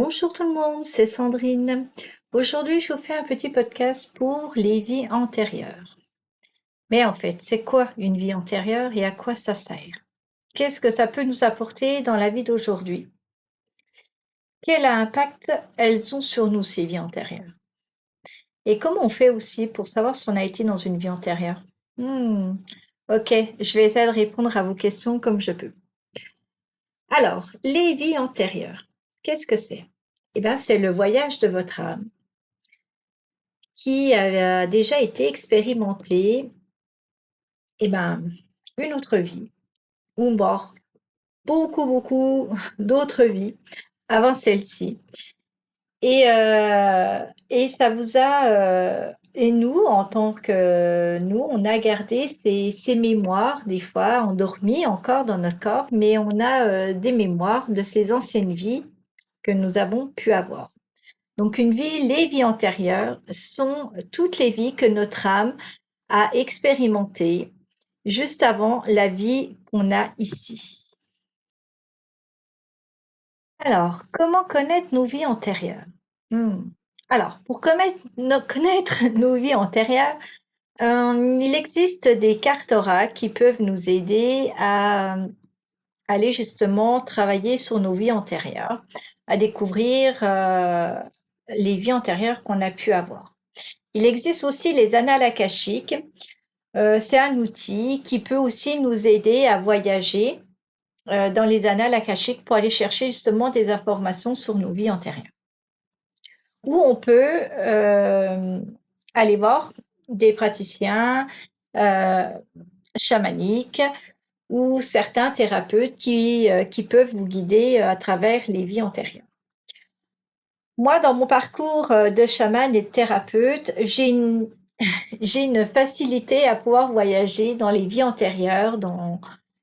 Bonjour tout le monde, c'est Sandrine. Aujourd'hui, je vous fais un petit podcast pour les vies antérieures. Mais en fait, c'est quoi une vie antérieure et à quoi ça sert? Qu'est-ce que ça peut nous apporter dans la vie d'aujourd'hui? Quel impact elles ont sur nous, ces vies antérieures? Et comment on fait aussi pour savoir si on a été dans une vie antérieure? Hmm, ok, je vais essayer de répondre à vos questions comme je peux. Alors, les vies antérieures, qu'est-ce que c'est? Eh bien, c'est le voyage de votre âme qui a déjà été expérimenté, eh ben, une autre vie, ou mort, beaucoup d'autres vies avant celle-ci. Et ça vous a, et nous, en tant que nous, on a gardé ces mémoires, des fois endormies encore dans notre corps, mais on a des mémoires de ces anciennes vies que nous avons pu avoir. Donc une vie, les vies antérieures sont toutes les vies que notre âme à expérimenter juste avant la vie qu'on a ici. Alors, comment connaître nos vies antérieures? Hmm. Alors, pour connaître nos vies antérieures, il existe des cartes oracles qui peuvent nous aider à aller justement travailler sur nos vies antérieures, à découvrir les vies antérieures qu'on a pu avoir. Il existe aussi les annales akashiques. C'est un outil qui peut aussi nous aider à voyager dans les annales akashiques pour aller chercher justement des informations sur nos vies antérieures. Ou on peut aller voir des praticiens euh, chamaniques ou certains thérapeutes qui peuvent vous guider à travers les vies antérieures. Moi, dans mon parcours de chaman et de thérapeute, j'ai une facilité à pouvoir voyager dans les vies antérieures,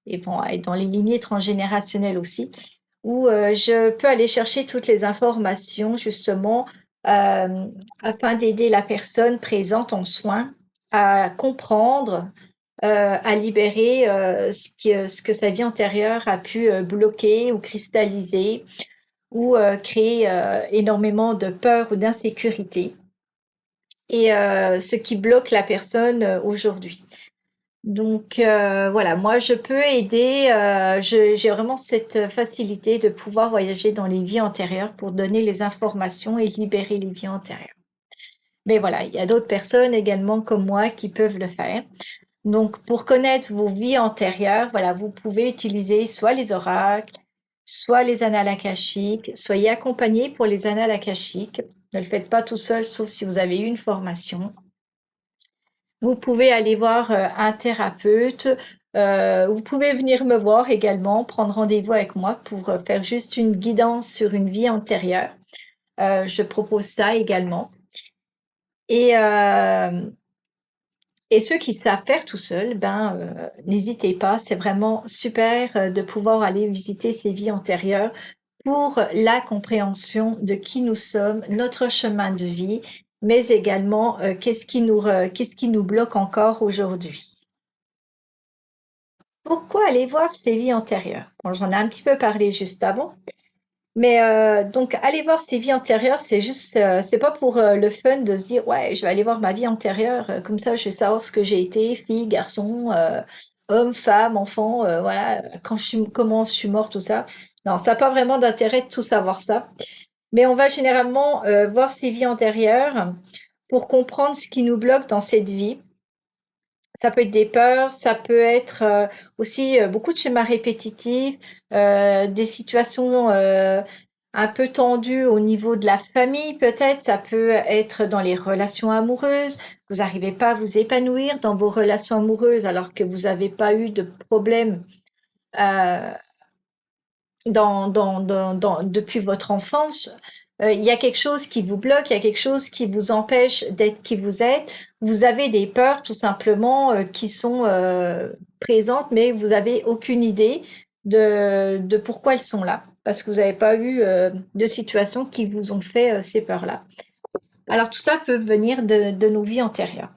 et bon, et dans les lignées transgénérationnelles aussi, où je peux aller chercher toutes les informations justement afin d'aider la personne présente en soins à comprendre, à libérer ce que sa vie antérieure a pu bloquer ou cristalliser ou créer énormément de peur ou d'insécurité et ce qui bloque la personne aujourd'hui. Donc voilà, moi je peux aider, j'ai vraiment cette facilité de pouvoir voyager dans les vies antérieures pour donner les informations et libérer les vies antérieures. Mais voilà, il y a d'autres personnes également comme moi qui peuvent le faire. Donc pour connaître vos vies antérieures, voilà, vous pouvez utiliser soit les oracles, soit les annales akashiques, soyez accompagné pour les annales akashiques. Ne le faites pas tout seul, sauf si vous avez eu une formation. Vous pouvez aller voir un thérapeute. Vous pouvez venir me voir également, prendre rendez-vous avec moi pour faire juste une guidance sur une vie antérieure. Je propose ça également. Et, euh, et ceux qui savent faire tout seuls, ben, n'hésitez pas. C'est vraiment super de pouvoir aller visiter ces vies antérieures pour la compréhension de qui nous sommes, notre chemin de vie, mais également qu'est-ce qui nous bloque encore aujourd'hui. Pourquoi aller voir ses vies antérieures? Bon, j'en ai un petit peu parlé juste avant, mais donc aller voir ses vies antérieures, c'est juste, c'est pas pour le fun de se dire ouais, je vais aller voir ma vie antérieure, comme ça je vais savoir ce que j'ai été, fille, garçon, homme, femme, enfant, voilà, comment je suis morte, tout ça. Non, ça n'a pas vraiment d'intérêt de tout savoir ça. Mais on va généralement voir ses vies antérieures pour comprendre ce qui nous bloque dans cette vie. Ça peut être des peurs, ça peut être aussi beaucoup de schémas répétitifs, des situations un peu tendues au niveau de la famille peut-être, ça peut être dans les relations amoureuses, vous n'arrivez pas à vous épanouir dans vos relations amoureuses alors que vous n'avez pas eu de problème euh, depuis votre enfance. Il y a quelque chose qui vous bloque, il y a quelque chose qui vous empêche d'être qui vous êtes. Vous avez des peurs tout simplement qui sont présentes, mais vous avez aucune idée de pourquoi elles sont là, parce que vous n'avez pas eu de situations qui vous ont fait ces peurs-là. Alors tout ça peut venir de nos vies antérieures.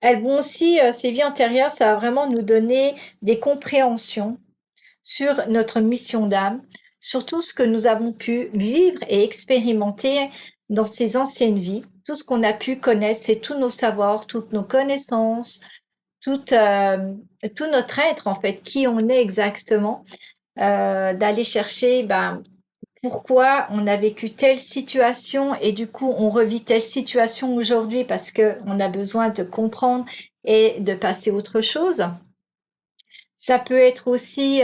Elles vont aussi, ces vies antérieures, ça va vraiment nous donner des compréhensions sur notre mission d'âme, sur tout ce que nous avons pu vivre et expérimenter dans ces anciennes vies, tout ce qu'on a pu connaître, c'est tous nos savoirs, toutes nos connaissances, tout, tout notre être en fait, qui on est exactement, d'aller chercher pourquoi on a vécu telle situation et du coup on revit telle situation aujourd'hui parce que on a besoin de comprendre et de passer à autre chose. Ça peut être aussi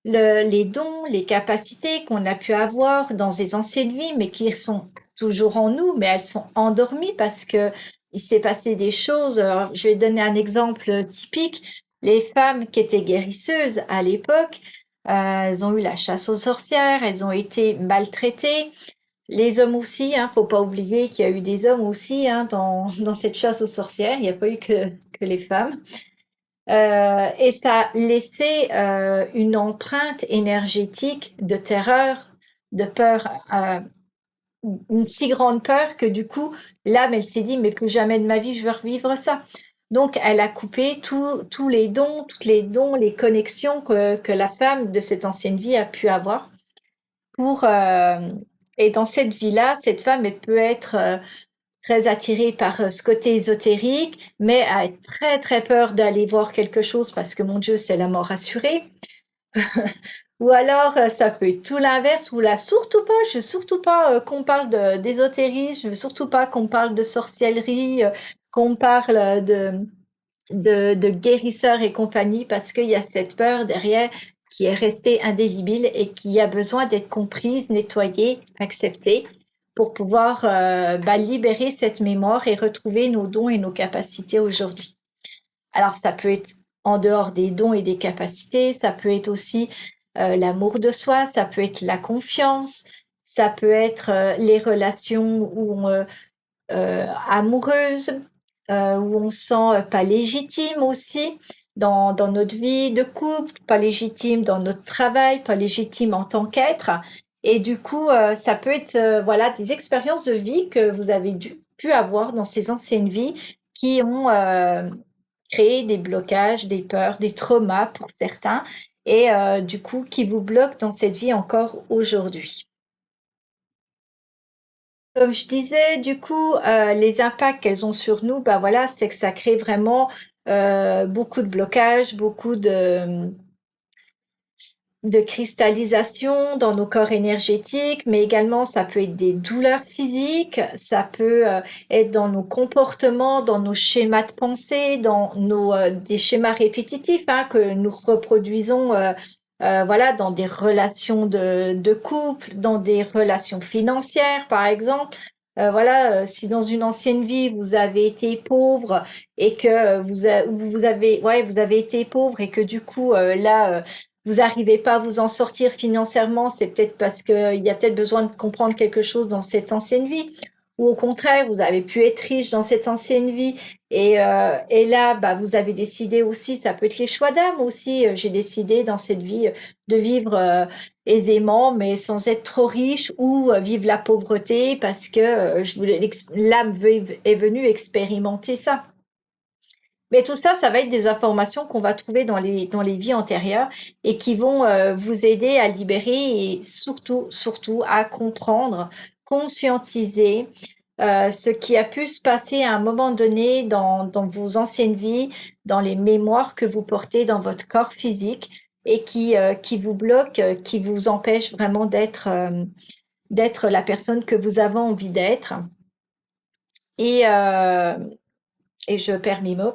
les dons, les capacités qu'on a pu avoir dans des anciennes vies, mais qui sont toujours en nous, mais elles sont endormies parce que il s'est passé des choses. Alors, je vais donner un exemple typique. Les femmes qui étaient guérisseuses à l'époque, elles ont eu la chasse aux sorcières, elles ont été maltraitées. Les hommes aussi, hein, faut pas oublier qu'il y a eu des hommes aussi hein, dans cette chasse aux sorcières. Il n'y a pas eu que les femmes. Et ça a laissé une empreinte énergétique de terreur, de peur, une si grande peur que du coup, l'âme, elle s'est dit, mais plus jamais de ma vie, je veux revivre ça. Donc, elle a coupé tous les dons, les connexions que la femme de cette ancienne vie a pu avoir pour, et dans cette vie-là, cette femme, elle peut être très attirée par ce côté ésotérique, mais a très très peur d'aller voir quelque chose parce que mon Dieu, c'est la mort assurée. Ou alors, ça peut être tout l'inverse, ou là, surtout pas, je veux surtout pas qu'on parle d'ésotérisme, je veux surtout pas qu'on parle de sorcellerie, qu'on parle de guérisseurs et compagnie, parce qu'il y a cette peur derrière qui est restée indélébile et qui a besoin d'être comprise, nettoyée, acceptée pour pouvoir libérer cette mémoire et retrouver nos dons et nos capacités aujourd'hui. Alors ça peut être en dehors des dons et des capacités, ça peut être aussi l'amour de soi, ça peut être la confiance, ça peut être les relations amoureuses, où on se sent pas légitime aussi dans notre vie de couple, pas légitime dans notre travail, pas légitime en tant qu'être. Et du coup, ça peut être voilà des expériences de vie que vous avez pu avoir dans ces anciennes vies qui ont créé des blocages, des peurs, des traumas pour certains, et du coup qui vous bloquent dans cette vie encore aujourd'hui. Comme je disais, du coup, les impacts qu'elles ont sur nous, bah voilà, c'est que ça crée vraiment beaucoup de blocages, beaucoup de cristallisation dans nos corps énergétiques, mais également ça peut être des douleurs physiques, ça peut être dans nos comportements, dans nos schémas de pensée, dans nos des schémas répétitifs hein, que nous reproduisons voilà dans des relations de couple, dans des relations financières par exemple. Voilà, si dans une ancienne vie vous avez été pauvre et que vous avez été pauvre et que du coup vous arrivez pas à vous en sortir financièrement, c'est peut-être parce qu'il y a peut-être besoin de comprendre quelque chose dans cette ancienne vie. Ou au contraire, vous avez pu être riche dans cette ancienne vie et là, vous avez décidé aussi, ça peut être les choix d'âme aussi. J'ai décidé dans cette vie de vivre aisément, mais sans être trop riche ou vivre la pauvreté parce que est venue expérimenter ça. Mais tout ça, ça va être des informations qu'on va trouver dans les vies antérieures et qui vont vous aider à libérer et surtout à comprendre, conscientiser ce qui a pu se passer à un moment donné dans vos anciennes vies, dans les mémoires que vous portez dans votre corps physique et qui vous bloquent, qui vous empêchent vraiment d'être la personne que vous avez envie d'être. Et, euh, et je perds mes mots.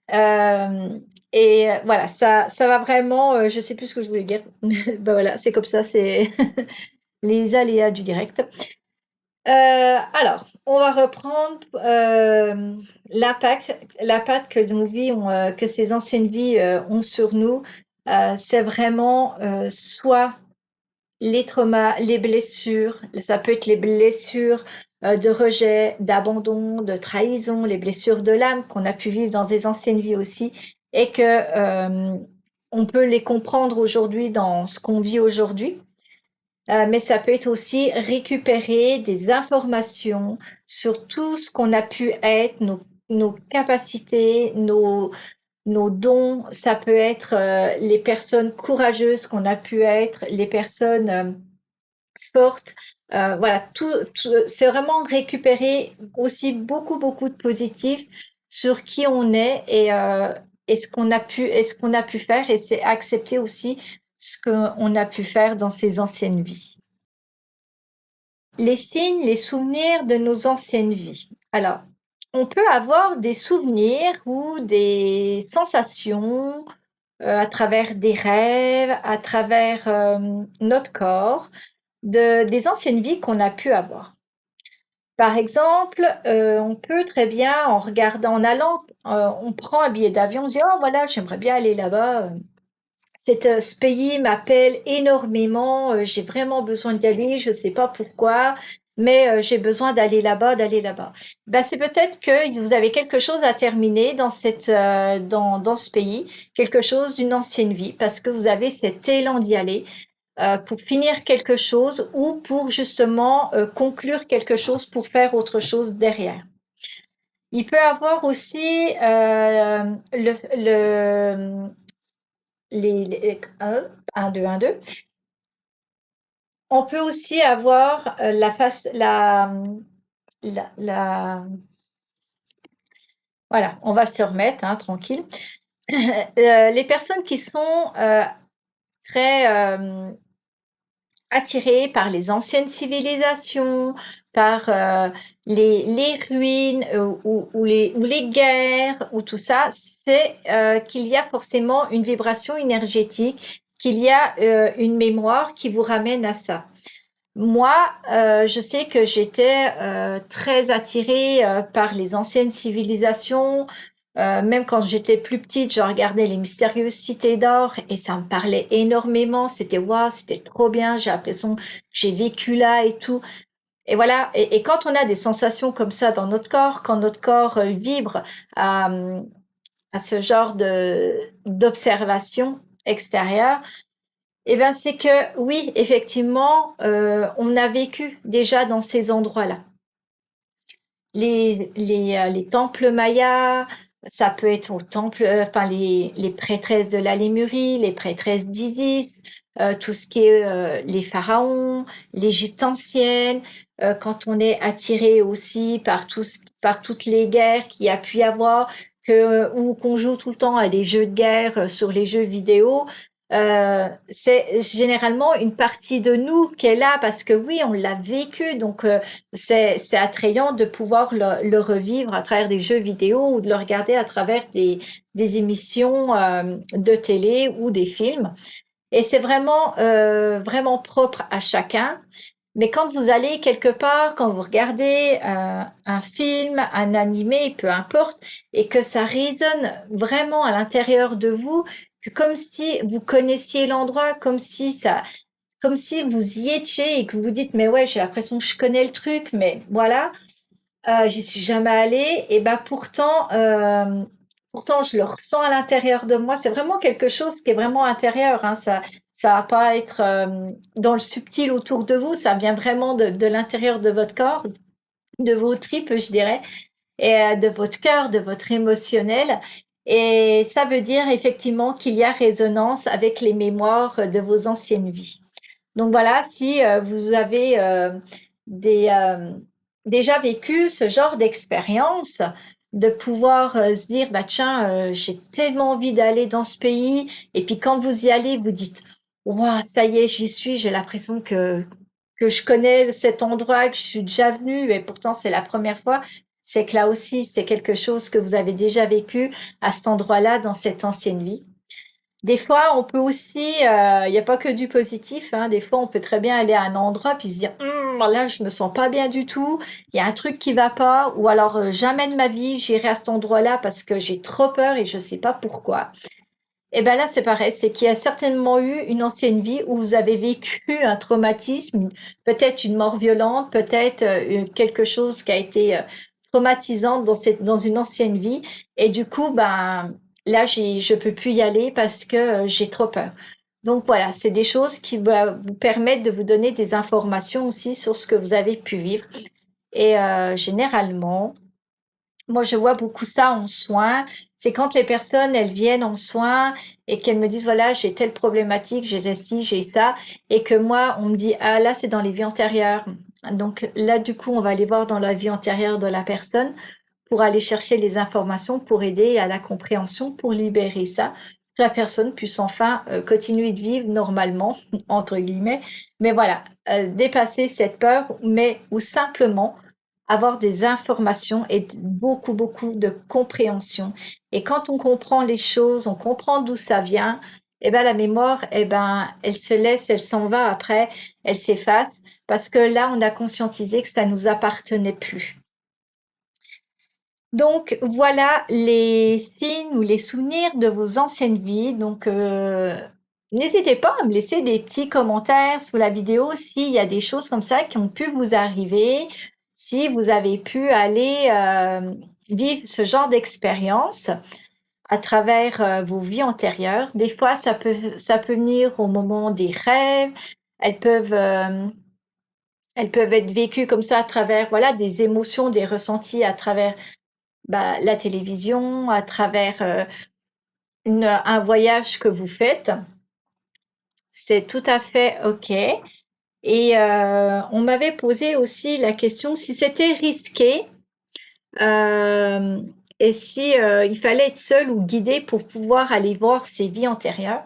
Voilà, ça va vraiment, je sais plus ce que je voulais dire. Voilà, c'est comme ça, c'est les aléas du direct. Alors, on va reprendre l'impact que nos vies ont, que ces anciennes vies ont sur nous. C'est vraiment soit les traumas, les blessures, ça peut être les blessures de rejet, d'abandon, de trahison, les blessures de l'âme qu'on a pu vivre dans des anciennes vies aussi, et que on peut les comprendre aujourd'hui dans ce qu'on vit aujourd'hui. Mais ça peut être aussi récupérer des informations sur tout ce qu'on a pu être, nos capacités, nos dons, ça peut être les personnes courageuses qu'on a pu être, les personnes fortes. Voilà, c'est vraiment récupérer aussi beaucoup de positifs sur qui on est et ce qu'on a pu faire, et c'est accepter aussi ce qu'on a pu faire dans ses anciennes vies. Les signes, les souvenirs de nos anciennes vies. Alors, on peut avoir des souvenirs ou des sensations à travers des rêves, à travers notre corps, des anciennes vies qu'on a pu avoir. Par exemple, on peut très bien, en regardant, en allant, on prend un billet d'avion, on se dit, oh voilà, j'aimerais bien aller là-bas. Ce pays m'appelle énormément, j'ai vraiment besoin d'y aller, je sais pas pourquoi, mais j'ai besoin d'aller là-bas, d'aller là-bas. Ben, c'est peut-être que vous avez quelque chose à terminer dans ce pays, quelque chose d'une ancienne vie, parce que vous avez cet élan d'y aller pour finir quelque chose ou pour justement conclure quelque chose pour faire autre chose derrière. Il peut avoir aussi les 1, 2. On peut aussi avoir voilà, on va se remettre, hein, tranquille. Les personnes qui sont très attirées par les anciennes civilisations, par les ruines ou les guerres ou tout ça, c'est qu'il y a forcément une vibration énergétique, qu'il y a une mémoire qui vous ramène à ça. Moi, je sais que j'étais très attirée par les anciennes civilisations. Même quand j'étais plus petite, je regardais les mystérieuses cités d'or et ça me parlait énormément. C'était waouh, c'était trop bien. J'ai l'impression que j'ai vécu là et tout. Et voilà. Et quand on a des sensations comme ça dans notre corps, quand notre corps vibre à, à ce genre de d'observation extérieure, eh ben, c'est que oui, effectivement, on a vécu déjà dans ces endroits-là. Les temples mayas, ça peut être au temple, enfin les prêtresses de la Lémurie, les prêtresses d'Isis, tout ce qui est les pharaons, l'Égypte ancienne, quand on est attiré aussi par toutes les guerres qu'il y a pu y avoir, ou qu'on joue tout le temps à des jeux de guerre sur les jeux vidéo, c'est généralement une partie de nous qui est là parce que oui, on l'a vécu, donc c'est attrayant de pouvoir le revivre à travers des jeux vidéo ou de le regarder à travers des émissions de télé ou des films. Et c'est vraiment propre à chacun. Mais quand vous allez quelque part, quand vous regardez un film, un animé, peu importe, et que ça résonne vraiment à l'intérieur de vous, que comme si vous connaissiez l'endroit, comme si vous y étiez et que vous vous dites, mais ouais, j'ai l'impression que je connais le truc, mais voilà, j'y suis jamais allée. Et ben pourtant, je le ressens à l'intérieur de moi. C'est vraiment quelque chose qui est vraiment intérieur, hein. Ça va pas être dans le subtil autour de vous. Ça vient vraiment de l'intérieur de votre corps, de vos tripes, je dirais, et de votre cœur, de votre émotionnel. Et ça veut dire effectivement qu'il y a résonance avec les mémoires de vos anciennes vies. Donc voilà, si vous avez des, déjà vécu ce genre d'expérience, de pouvoir se dire, bah tiens, j'ai tellement envie d'aller dans ce pays, et puis quand vous y allez, vous dites, waouh, ça y est, j'y suis, j'ai l'impression que je connais cet endroit, que je suis déjà venue, et pourtant c'est la première fois. C'est que là aussi, c'est quelque chose que vous avez déjà vécu à cet endroit-là, dans cette ancienne vie. Des fois, on peut aussi, il n'y a pas que du positif, hein. Des fois, on peut très bien aller à un endroit puis se dire, là, je me sens pas bien du tout. Il y a un truc qui va pas. Ou alors, jamais de ma vie, j'irai à cet endroit-là parce que j'ai trop peur et je sais pas pourquoi. Et ben là, c'est pareil. C'est qu'il y a certainement eu une ancienne vie où vous avez vécu un traumatisme, peut-être une mort violente, peut-être quelque chose qui a été traumatisant dans une ancienne vie. Et du coup, ben, là, je peux plus y aller parce que j'ai trop peur. Donc voilà, c'est des choses qui vont vous permettre de vous donner des informations aussi sur ce que vous avez pu vivre. Et généralement, moi, je vois beaucoup ça en soins. C'est quand les personnes, elles viennent en soins et qu'elles me disent, voilà, j'ai telle problématique, j'ai ci, j'ai ça, et que moi, on me dit, ah là, c'est dans les vies antérieures. Donc là, du coup, on va aller voir dans la vie antérieure de la personne pour aller chercher les informations, pour aider à la compréhension, pour libérer ça, que la personne puisse enfin continuer de vivre normalement, entre guillemets. Mais voilà, dépasser cette peur, mais ou simplement avoir des informations et beaucoup, beaucoup de compréhension. Et quand on comprend les choses, on comprend d'où ça vient, eh ben la mémoire, eh ben elle se laisse, elle s'en va après, elle s'efface parce que là on a conscientisé que ça nous appartenait plus. Donc voilà les signes ou les souvenirs de vos anciennes vies. Donc n'hésitez pas à me laisser des petits commentaires sous la vidéo s'il y a des choses comme ça qui ont pu vous arriver, si vous avez pu aller vivre ce genre d'expérience à travers vos vies antérieures. Des fois, ça peut venir au moment des rêves. Elles peuvent, euh, elles peuvent être vécues comme ça à travers, voilà, des émotions, des ressentis à travers bah, la télévision, à travers un voyage que vous faites. C'est tout à fait OK. Et on m'avait posé aussi la question si c'était risqué euh, et si il fallait être seul ou guidé pour pouvoir aller voir ses vies antérieures.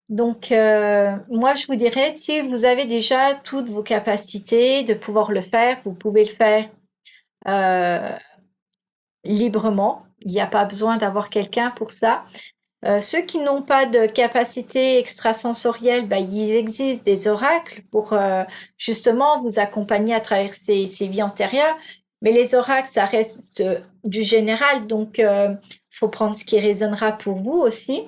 Donc, moi, je vous dirais, si vous avez déjà toutes vos capacités de pouvoir le faire, vous pouvez le faire euh, librement. Il n'y a pas besoin d'avoir quelqu'un pour ça. Ceux qui n'ont pas de capacité extrasensorielle, bah, il existe des oracles pour justement vous accompagner à travers ces vies antérieures. Mais les oracles, ça reste du général, donc faut prendre ce qui résonnera pour vous aussi.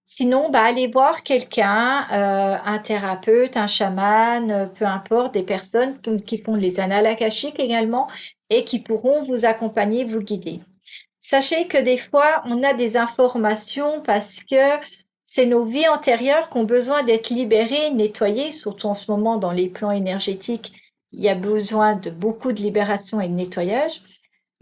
Sinon, bah, allez voir quelqu'un, un thérapeute, un chaman, peu importe, des personnes qui font les annales akashiques également et qui pourront vous accompagner, vous guider. Sachez que des fois, on a des informations parce que c'est nos vies antérieures qui ont besoin d'être libérées, nettoyées, surtout en ce moment dans les plans énergétiques, il y a besoin de beaucoup de libération et de nettoyage.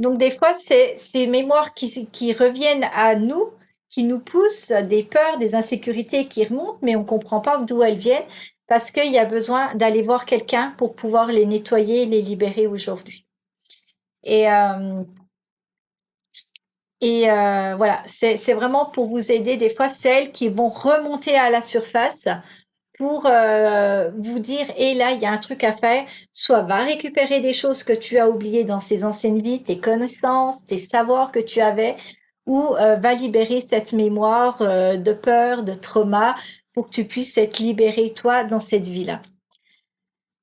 Donc des fois, c'est ces mémoires qui reviennent à nous, qui nous poussent des peurs, des insécurités qui remontent, mais on ne comprend pas d'où elles viennent parce qu'il y a besoin d'aller voir quelqu'un pour pouvoir les nettoyer, les libérer aujourd'hui. Et voilà, c'est vraiment pour vous aider des fois celles qui vont remonter à la surface pour vous dire, et là, il y a un truc à faire. Soit va récupérer des choses que tu as oubliées dans ces anciennes vies, tes connaissances, tes savoirs que tu avais, ou va libérer cette mémoire de peur, de trauma, pour que tu puisses être libéré, toi, dans cette vie-là.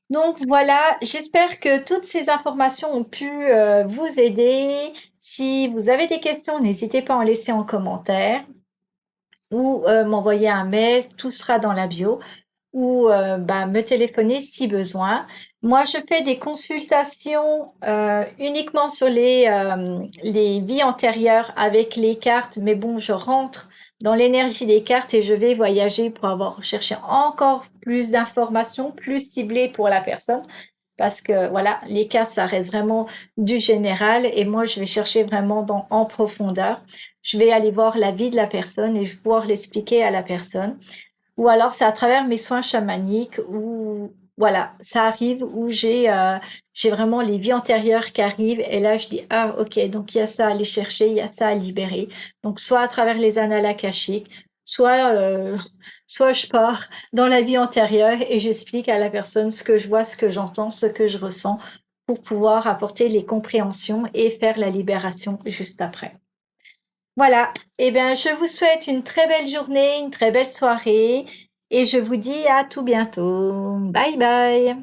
Donc voilà, j'espère que toutes ces informations ont pu vous aider. Si vous avez des questions, n'hésitez pas à en laisser en commentaire ou m'envoyer un mail, tout sera dans la bio, ou bah, me téléphoner si besoin. Moi, je fais des consultations uniquement sur les vies antérieures avec les cartes, mais bon, je rentre dans l'énergie des cartes et je vais voyager pour avoir cherché encore plus d'informations, plus ciblées pour la personne. Parce que voilà, les cartes, ça reste vraiment du général et moi, je vais chercher vraiment en profondeur. Je vais aller voir la vie de la personne et je vais pouvoir l'expliquer à la personne. Ou alors c'est à travers mes soins chamaniques où voilà, ça arrive où j'ai vraiment les vies antérieures qui arrivent et là je dis ah OK, donc il y a ça à aller chercher, il y a ça à libérer. Donc soit à travers les annales akashiques, soit soit je pars dans la vie antérieure et j'explique à la personne ce que je vois, ce que j'entends, ce que je ressens pour pouvoir apporter les compréhensions et faire la libération juste après. Voilà, eh bien, je vous souhaite une très belle journée, une très belle soirée et je vous dis à tout bientôt. Bye bye.